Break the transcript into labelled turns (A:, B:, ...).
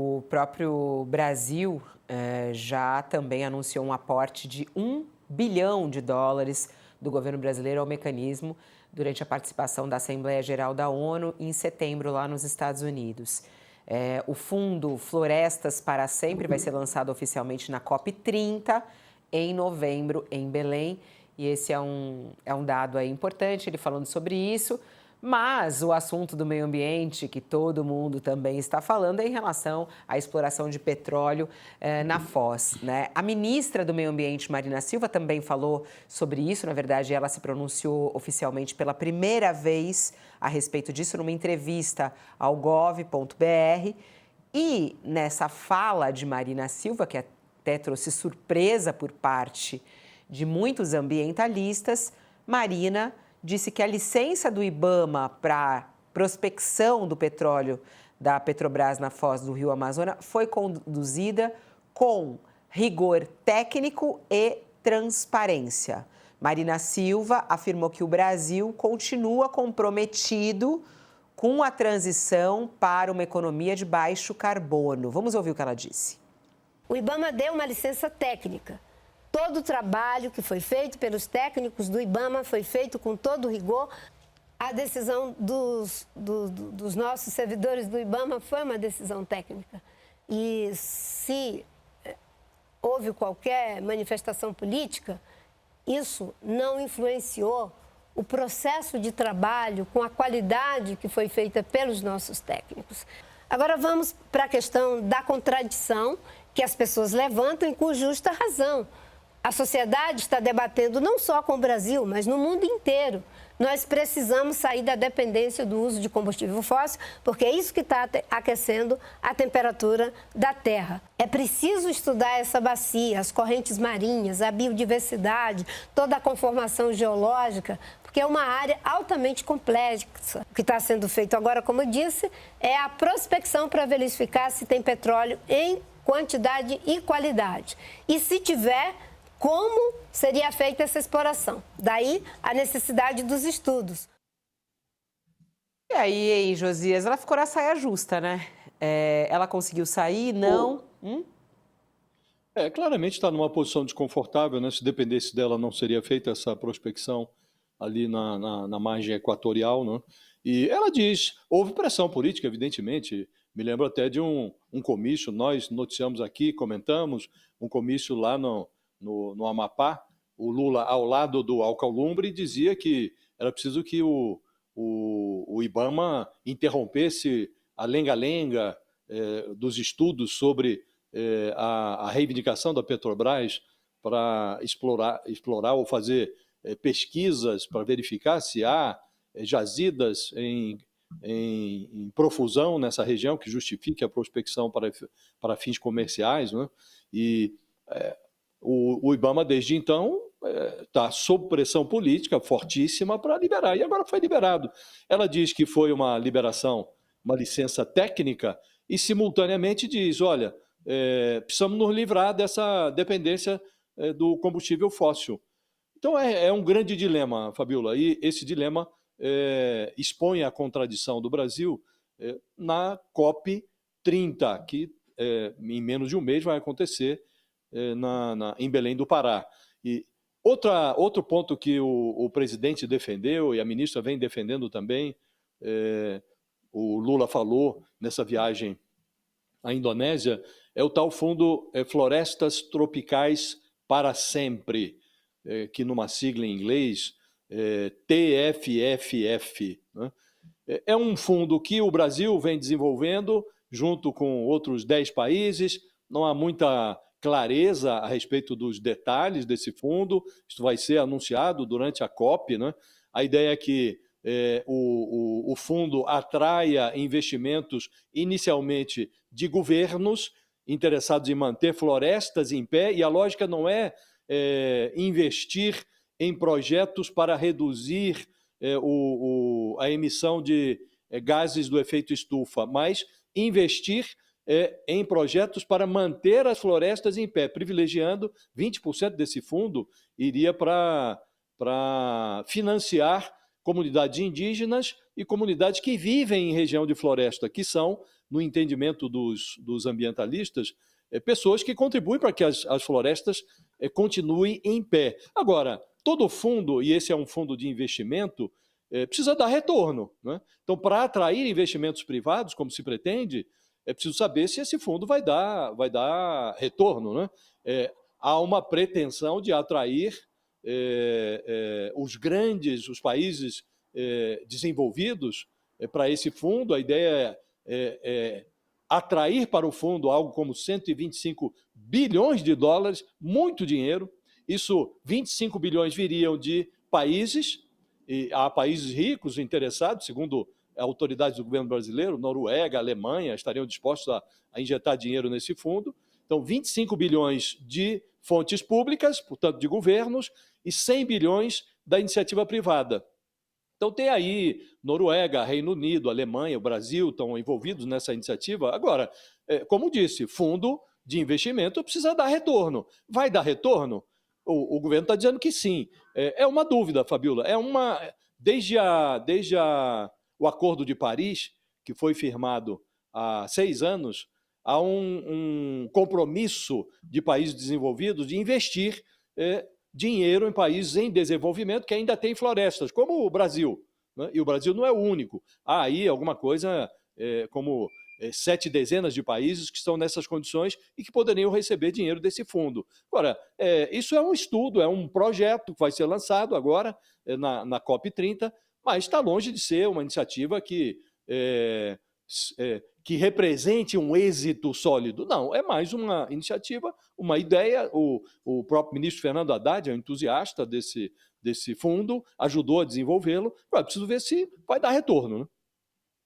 A: O próprio Brasil já também anunciou um aporte de US$ 1 bilhão do governo brasileiro ao mecanismo durante a participação da Assembleia Geral da ONU em setembro, lá nos Estados Unidos. O Fundo Florestas para Sempre vai ser lançado oficialmente na COP30, em novembro, em Belém. E esse é um dado aí importante, ele falando sobre isso. Mas o assunto do meio ambiente, que todo mundo também está falando, é em relação à exploração de petróleo na Foz, né? A ministra do Meio Ambiente, Marina Silva, também falou sobre isso. Na verdade, ela se pronunciou oficialmente pela primeira vez a respeito disso numa entrevista ao gov.br. E nessa fala de Marina Silva, que até trouxe surpresa por parte de muitos ambientalistas, Marina disse que a licença do IBAMA para prospecção do petróleo da Petrobras na foz do Rio Amazonas foi conduzida com rigor técnico e transparência. Marina Silva afirmou que o Brasil continua comprometido com a transição para uma economia de baixo carbono. Vamos ouvir o que ela disse.
B: O IBAMA deu uma licença técnica. Todo o trabalho que foi feito pelos técnicos do IBAMA foi feito com todo rigor. A decisão dos nossos servidores do IBAMA foi uma decisão técnica. E se houve qualquer manifestação política, isso não influenciou o processo de trabalho com a qualidade que foi feita pelos nossos técnicos. Agora vamos para a questão da contradição que as pessoas levantam e com justa razão. A sociedade está debatendo não só com o Brasil, mas no mundo inteiro. Nós precisamos sair da dependência do uso de combustível fóssil, porque é isso que está aquecendo a temperatura da Terra. É preciso estudar essa bacia, as correntes marinhas, a biodiversidade, toda a conformação geológica, porque é uma área altamente complexa. O que está sendo feito agora, como eu disse, é a prospecção para verificar se tem petróleo em quantidade e qualidade. E se tiver, como seria feita essa exploração? Daí a necessidade dos estudos.
A: E aí, Josias, ela ficou na saia justa, né? Ela conseguiu sair, não?
C: Claramente está numa posição desconfortável, né? Se dependesse dela, não seria feita essa prospecção ali na margem equatorial, né? E ela diz, houve pressão política, evidentemente. Me lembro até de um comício, nós noticiamos aqui, comentamos, um comício lá no Amapá, o Lula, ao lado do Alcolumbre, dizia que era preciso que o IBAMA interrompesse a lenga-lenga dos estudos sobre a reivindicação da Petrobras para explorar ou fazer pesquisas para verificar se há jazidas em profusão nessa região que justifique a prospecção para fins comerciais, né? E o IBAMA, desde então, está sob pressão política fortíssima para liberar, e agora foi liberado. Ela diz que foi uma liberação, uma licença técnica, e simultaneamente diz, olha, precisamos nos livrar dessa dependência do combustível fóssil. Então é um grande dilema, Fabiola, e esse dilema expõe a contradição do Brasil na COP30, que em menos de um mês vai acontecer em Belém do Pará. E outro ponto que o presidente defendeu, e a ministra vem defendendo também, o Lula falou nessa viagem à Indonésia, é o tal fundo Florestas Tropicais para Sempre, que numa sigla em inglês, TFFF, né? É um fundo que o Brasil vem desenvolvendo junto com outros 10 países, não há muita clareza a respeito dos detalhes desse fundo, isso vai ser anunciado durante a COP, né? A ideia é que o fundo atraia investimentos inicialmente de governos interessados em manter florestas em pé, e a lógica não é investir em projetos para reduzir a emissão de gases do efeito estufa, mas investir em projetos para manter as florestas em pé, privilegiando 20% desse fundo iria para financiar comunidades indígenas e comunidades que vivem em região de floresta, que são no entendimento dos ambientalistas, pessoas que contribuem para que as florestas continuem em pé. Agora, todo fundo, e esse é um fundo de investimento, precisa dar retorno, né? Então, para atrair investimentos privados, como se pretende, é preciso saber se esse fundo vai dar retorno, né? Há uma pretensão de atrair os países desenvolvidos para esse fundo. A ideia é atrair para o fundo algo como 125 bilhões de dólares, muito dinheiro. Isso, 25 bilhões viriam de países, e há países ricos interessados, segundo autoridades do governo brasileiro, Noruega, Alemanha, estariam dispostos a injetar dinheiro nesse fundo. Então, 25 bilhões de fontes públicas, portanto, de governos, e 100 bilhões da iniciativa privada. Então, tem aí Noruega, Reino Unido, Alemanha, o Brasil estão envolvidos nessa iniciativa. Agora, como disse, fundo de investimento precisa dar retorno. Vai dar retorno? O governo está dizendo que sim. É uma dúvida, Fabiola. Desde o Acordo de Paris, que foi firmado há 6 anos, há um compromisso de países desenvolvidos de investir dinheiro em países em desenvolvimento que ainda têm florestas, como o Brasil, né? E o Brasil não é o único. Há aí alguma coisa como 7 dezenas de países que estão nessas condições e que poderiam receber dinheiro desse fundo. Agora, isso é um estudo, é um projeto que vai ser lançado agora na COP30, mas está longe de ser uma iniciativa que represente um êxito sólido. Não, é mais uma iniciativa, uma ideia. O próprio ministro Fernando Haddad é um entusiasta desse fundo, ajudou a desenvolvê-lo. Agora, preciso ver se vai dar retorno, né?